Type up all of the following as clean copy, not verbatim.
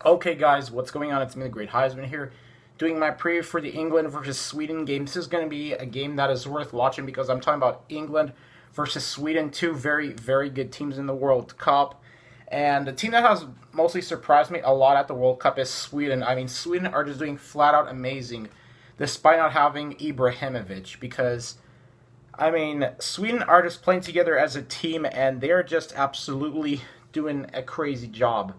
Okay, guys, what's going on? It's me, the Great Heisman here, doing my preview for the England versus Sweden game. This is going to be a game that is worth watching because I'm talking about England versus Sweden, two very, very good teams in the World Cup. And the team that has mostly surprised me a lot at the World Cup is Sweden. I mean, Sweden are just doing flat out amazing, despite not having Ibrahimovic, because I mean, Sweden are just playing together as a team, and they're just absolutely doing a crazy job.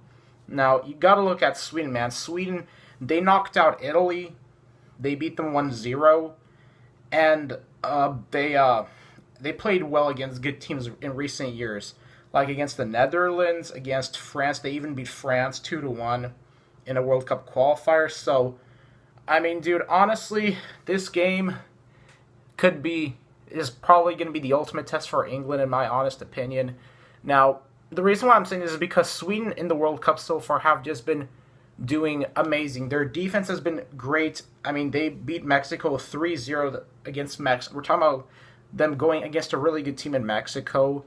Now, you got to look at Sweden, man. Sweden, they knocked out Italy. They beat them 1-0, and they played well against good teams in recent years, like against the Netherlands, against France. They even beat France 2-1 in a World Cup qualifier. So, I mean, dude, honestly, this game is probably going to be the ultimate test for England, in my honest opinion. Now, the reason why I'm saying this is because Sweden in the World Cup so far have just been doing amazing. Their defense has been great. I mean, they beat Mexico 3-0 against Mexico. We're talking about them going against a really good team in Mexico.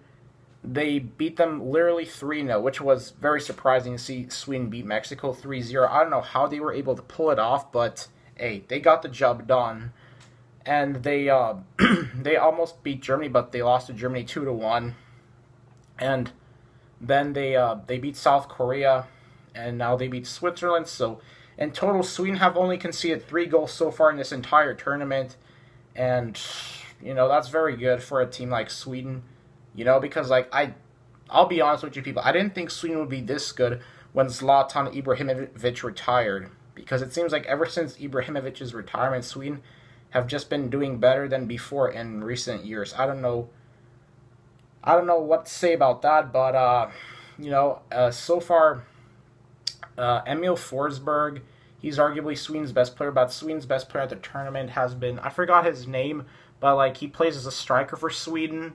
They beat them literally 3-0, which was very surprising to see Sweden beat Mexico 3-0. I don't know how they were able to pull it off, but hey, they got the job done. And they they almost beat Germany, but they lost to Germany 2-1. And then they beat South Korea, and now they beat Switzerland. So in total, Sweden have only conceded 3 goals so far in this entire tournament, and that's very good for a team like Sweden. Because I'll be honest with you people, I didn't think Sweden would be this good when Zlatan Ibrahimovic retired, because it seems like ever since Ibrahimovic's retirement, Sweden have just been doing better than before in recent years. I don't know what to say about that, but so far, Emil Forsberg, he's arguably Sweden's best player, but Sweden's best player at the tournament has been, I forgot his name, but he plays as a striker for Sweden.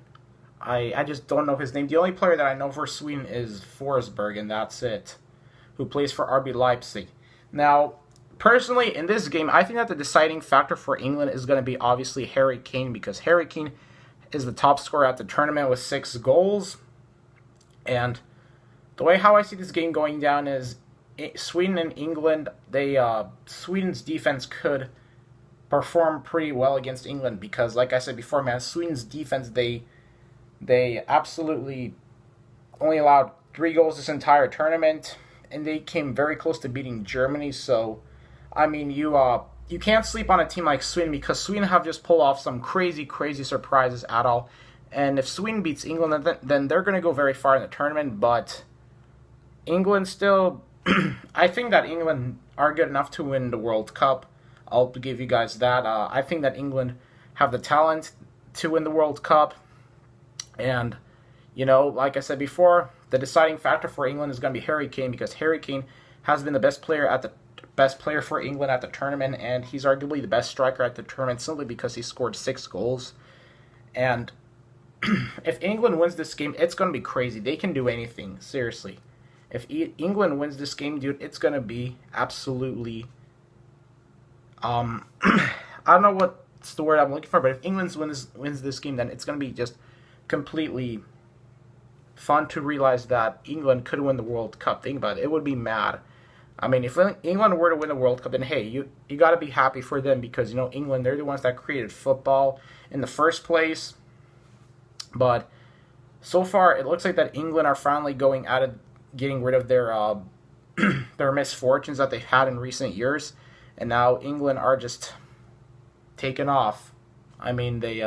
I just don't know his name. The only player that I know for Sweden is Forsberg, and that's it, who plays for RB Leipzig. Now, personally, in this game, I think that the deciding factor for England is going to be obviously Harry Kane, because Harry Kane is the top scorer at the tournament with 6 goals. And the way how I see this game going down is Sweden and England, Sweden's defense could perform pretty well against England, because like I said before, man, Sweden's defense, they absolutely only allowed 3 goals this entire tournament, and they came very close to beating Germany. So I mean, you can't sleep on a team like Sweden, because Sweden have just pulled off some crazy, crazy surprises at all. And if Sweden beats England, then they're going to go very far in the tournament. But England still, I think that England are good enough to win the World Cup. I'll give you guys that. I think that England have the talent to win the World Cup. And, like I said before, the deciding factor for England is going to be Harry Kane, because Harry Kane has been the best player for England at the tournament, and he's arguably the best striker at the tournament simply because he scored 6 goals. And if England wins this game, it's going to be crazy. They can do anything, seriously. If England wins this game, dude, it's going to be absolutely I don't know what's the word I'm looking for, but if England wins this game, then it's going to be just completely fun to realize that England could win the World Cup. Think about it. It would be mad. I mean, if England were to win the World Cup, then hey, you got to be happy for them, because England, they're the ones that created football in the first place. But so far, it looks like that England are finally going at it, getting rid of their their misfortunes that they've had in recent years, and now England are just taking off. I mean, they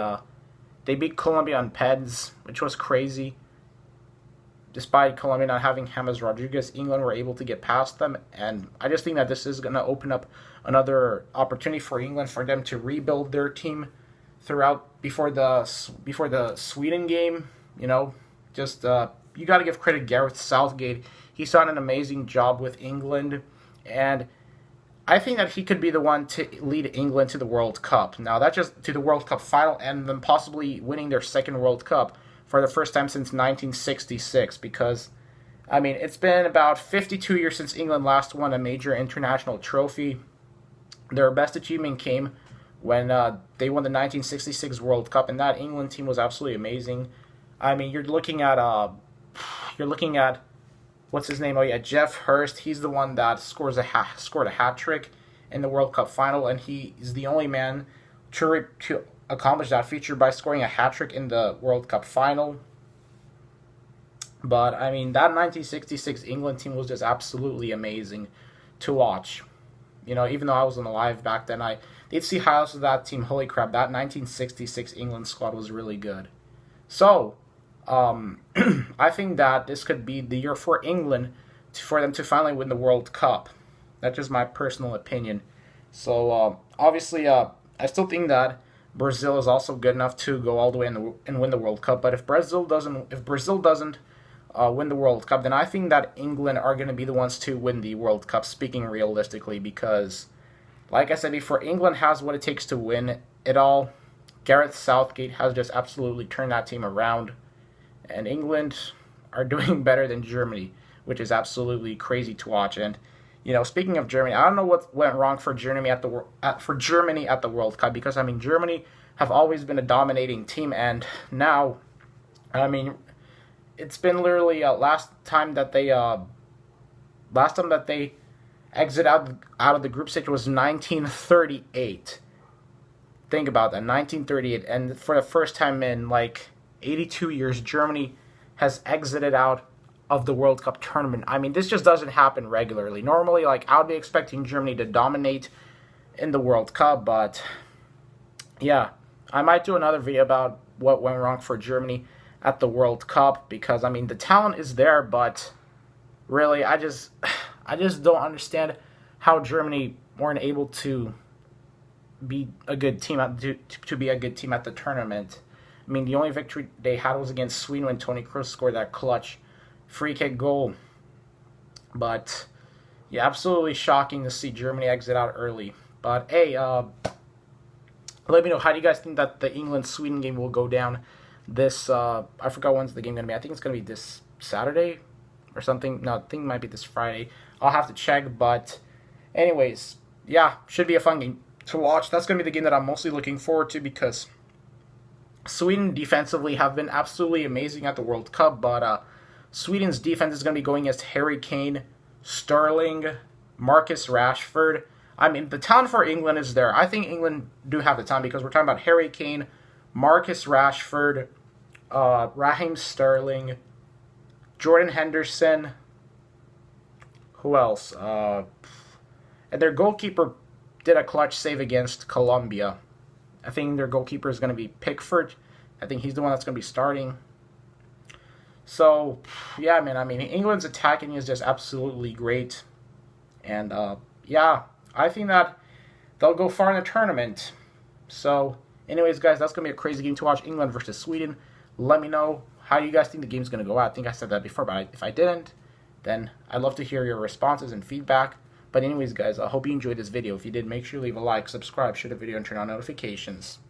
beat Colombia on pens, which was crazy. Despite Colombia not having James Rodriguez, England were able to get past them, and I just think that this is going to open up another opportunity for England, for them to rebuild their team before the Sweden game. You got to give credit to Gareth Southgate. He's done an amazing job with England, and I think that he could be the one to lead England to the World Cup. Now, that's just to the World Cup final, and then possibly winning their second World Cup for the first time since 1966, because, I mean, it's been about 52 years since England last won a major international trophy. Their best achievement came when they won the 1966 World Cup, and that England team was absolutely amazing. I mean, you're looking at what's his name? Oh yeah, Jeff Hurst. He's the one that scored a hat trick in the World Cup final, and he is the only man to accomplish that feature by scoring a hat trick in the World Cup final. But I mean, that 1966 England team was just absolutely amazing to watch. You know, even though I wasn't alive back then, I did see highlights of that team. Holy crap, that 1966 England squad was really good. So, I think that this could be the year for England for them to finally win the World Cup. That's just my personal opinion. So, obviously, I still think that Brazil is also good enough to go all the way and win the World Cup. But if Brazil doesn't win the World Cup, then I think that England are going to be the ones to win the World Cup, speaking realistically, because, like I said before, England has what it takes to win it all. Gareth Southgate has just absolutely turned that team around, and England are doing better than Germany, which is absolutely crazy to watch. And, you know, speaking of Germany, I don't know what went wrong for Germany at the World Cup, because, I mean, Germany have always been a dominating team, and now, I mean, it's been literally last time that they exit out of the group stage was 1938. Think about that, 1938, and for the first time in like 82 years, Germany has exited out of the World Cup tournament. I mean, this just doesn't happen regularly. Normally, like, I would be expecting Germany to dominate in the World Cup, but yeah, I might do another video about what went wrong for Germany at the World Cup, because I mean, the talent is there, but really I just don't understand how Germany weren't able to be a good team to be a good team at the tournament. I mean, the only victory they had was against Sweden when Toni Kroos scored that clutch free kick goal. But yeah, absolutely shocking to see Germany exit out early. But hey, let me know, how do you guys think that the England-Sweden game will go down this, I forgot when's the game going to be. I think it's going to be this Saturday or something. No, I think it might be this Friday. I'll have to check, but anyways, yeah, should be a fun game to watch. That's going to be the game that I'm mostly looking forward to, because Sweden defensively have been absolutely amazing at the World Cup, but Sweden's defense is going to be going against Harry Kane, Sterling, Marcus Rashford. I mean, the talent for England is there. I think England do have the talent, because we're talking about Harry Kane, Marcus Rashford, Raheem Sterling, Jordan Henderson. Who else? And their goalkeeper did a clutch save against Colombia. I think their goalkeeper is going to be Pickford. I think he's the one that's going to be starting. So, yeah, man, I mean, England's attacking is just absolutely great. And, yeah, I think that they'll go far in the tournament. So, anyways, guys, that's going to be a crazy game to watch, England versus Sweden. Let me know how you guys think the game's going to go out. I think I said that before, but if I didn't, then I'd love to hear your responses and feedback. But anyways, guys, I hope you enjoyed this video. If you did, make sure you leave a like, subscribe, share the video, and turn on notifications.